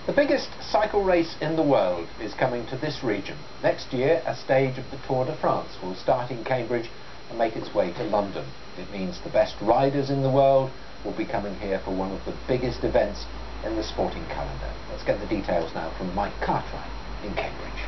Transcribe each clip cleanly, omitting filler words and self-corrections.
The biggest cycle race in the world is coming to this region. Next year, a stage of the Tour de France will start in Cambridge and make its way to London. It means the best riders in the world will be coming here for one of the biggest events in the sporting calendar. Let's get the details now from Mike Cartwright in Cambridge.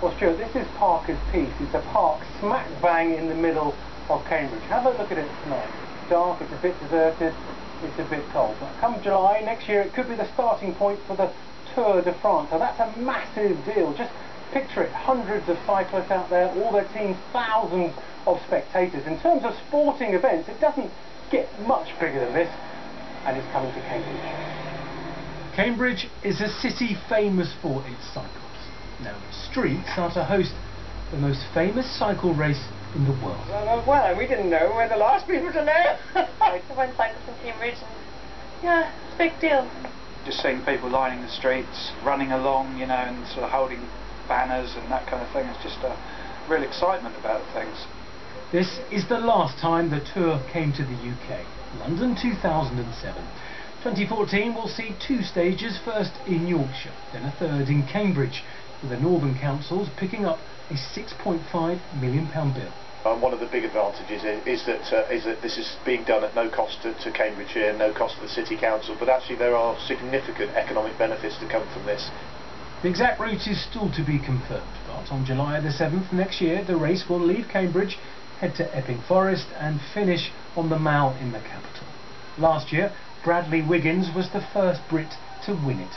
Well, Stuart, this is Parker's Piece. It's a park smack bang in the middle of Cambridge. Have a look at it tonight. It's dark, it's a bit deserted, it's a bit cold. But come July next year, it could be the starting point for the Tour de France. So that's a massive deal. Just picture it, hundreds of cyclists out there, all their teams, thousands of spectators. In terms of sporting events, it doesn't get much bigger than this, and it's coming to Cambridge. Cambridge is a city famous for its cycles. Now its streets are to host the most famous cycle race in the world. Well, we didn't know. We're the last people to know. I went cyclists in Cambridge, and yeah, it's a big deal. Just seeing people lining the streets, running along, you know, and sort of holding banners and that kind of thing. It's just a real excitement about things. This is the last time the Tour came to the UK. London 2007. 2014 will see two stages, first in Yorkshire, then a third in Cambridge, with the Northern Councils picking up a £6.5 million bill. One of the big advantages is that this is being done at no cost to Cambridgeshire, no cost to the City Council, but actually there are significant economic benefits to come from this. The exact route is still to be confirmed, but on July the 7th next year the race will leave Cambridge, head to Epping Forest and finish on the Mall in the capital. Last year Bradley Wiggins was the first Brit to win it.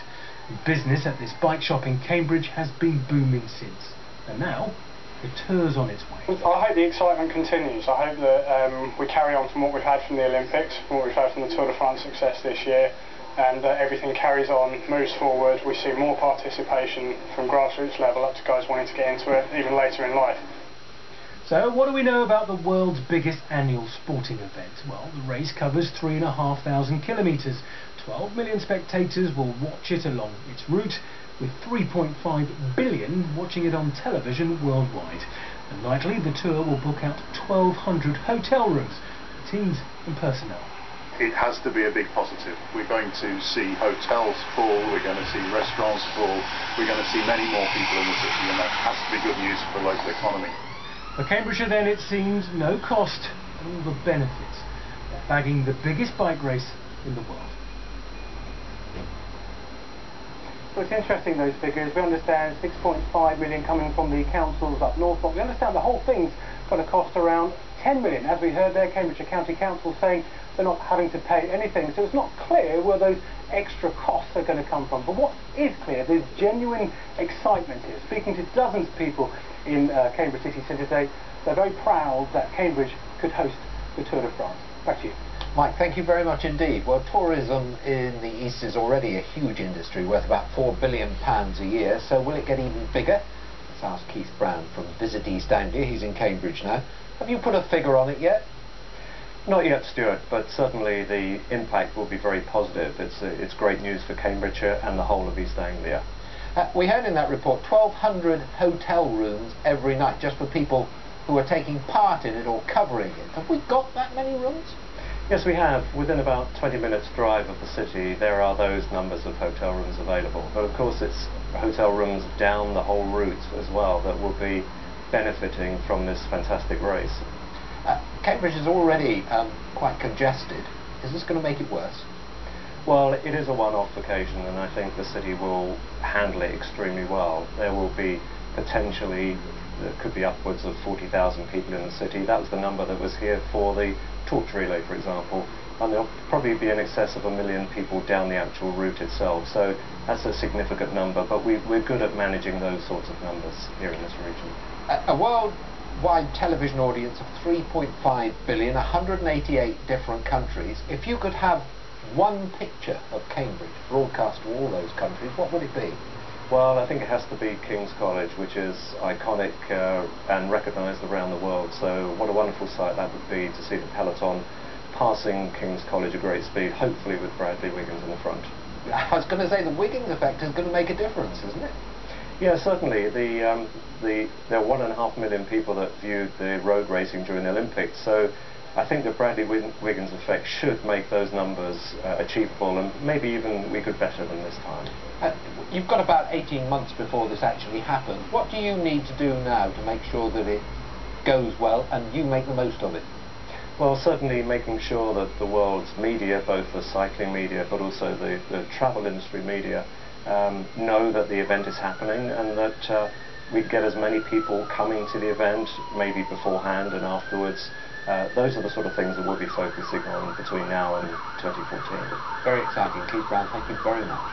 Business at this bike shop in Cambridge has been booming since, and now the Tour's on its way. I hope the excitement continues. I hope that we carry on from what we've had from the Olympics, from what we've had from the Tour de France success this year, and that everything carries on, moves forward. We see more participation from grassroots level up to guys wanting to get into it even later in life. So what do we know about the world's biggest annual sporting event? Well, the race covers 3,500 kilometres. 12 million spectators will watch it along its route, with 3.5 billion watching it on television worldwide. And nightly, the Tour will book out 1,200 hotel rooms for teams and personnel. It has to be a big positive. We're going to see hotels full, we're going to see restaurants full, we're going to see many more people in the city, and that has to be good news for the local economy. For Cambridgeshire then, it seems no cost, all the benefits of bagging the biggest bike race in the world. Well, it's interesting, those figures. We understand 6.5 million coming from the councils up north, but we understand the whole thing's going to cost around 10 million. As we heard there, Cambridgeshire County Council saying they're not having to pay anything, so it's not clear where those extra costs are going to come from. But what is clear, there's genuine excitement here. Speaking to dozens of people in Cambridge city centre today, they're very proud that Cambridge could host the Tour de France. Back to you. Mike, thank you very much indeed. Well, tourism in the East is already a huge industry, worth about £4 billion a year, so will it get even bigger? Let's ask Keith Brown from Visit East Anglia. He's in Cambridge now. Have you put a figure on it yet? Not yet, Stuart, but certainly the impact will be very positive. It's great news for Cambridgeshire and the whole of East Anglia. We heard in that report 1,200 hotel rooms every night just for people who are taking part in it or covering it. Have we got that many rooms? Yes, we have. Within about 20 minutes drive of the city, there are those numbers of hotel rooms available. But of course it's hotel rooms down the whole route as well that will be benefiting from this fantastic race. Cambridge is already quite congested. Is this going to make it worse? Well, it is a one-off occasion, and I think the city will handle it extremely well. There will be potentially, there could be upwards of 40,000 people in the city. That was the number that was here for the torch relay, for example, and there'll probably be in excess of 1 million people down the actual route itself. So that's a significant number, but we're good at managing those sorts of numbers here in this region. A worldwide television audience of 3.5 billion, 188 different countries. If you could have one picture of Cambridge broadcast to all those countries, what would it be? Well, I think it has to be King's College, which is iconic and recognised around the world. So what a wonderful sight that would be to see the peloton passing King's College at great speed, hopefully with Bradley Wiggins in the front. I was going to say the Wiggins effect is going to make a difference, isn't it? Yeah, certainly. There are 1.5 million people that viewed the road racing during the Olympics, so I think the Bradley Wiggins effect should make those numbers achievable, and maybe even we could better them this time. You've got about 18 months before this actually happens. What do you need to do now to make sure that it goes well and you make the most of it? Well, certainly making sure that the world's media, both the cycling media but also the travel industry media, know that the event is happening, and that we get as many people coming to the event, maybe beforehand and afterwards. Those are the sort of things that we'll be focusing on between now and 2014. Very exciting. Keith Brown, thank you very much.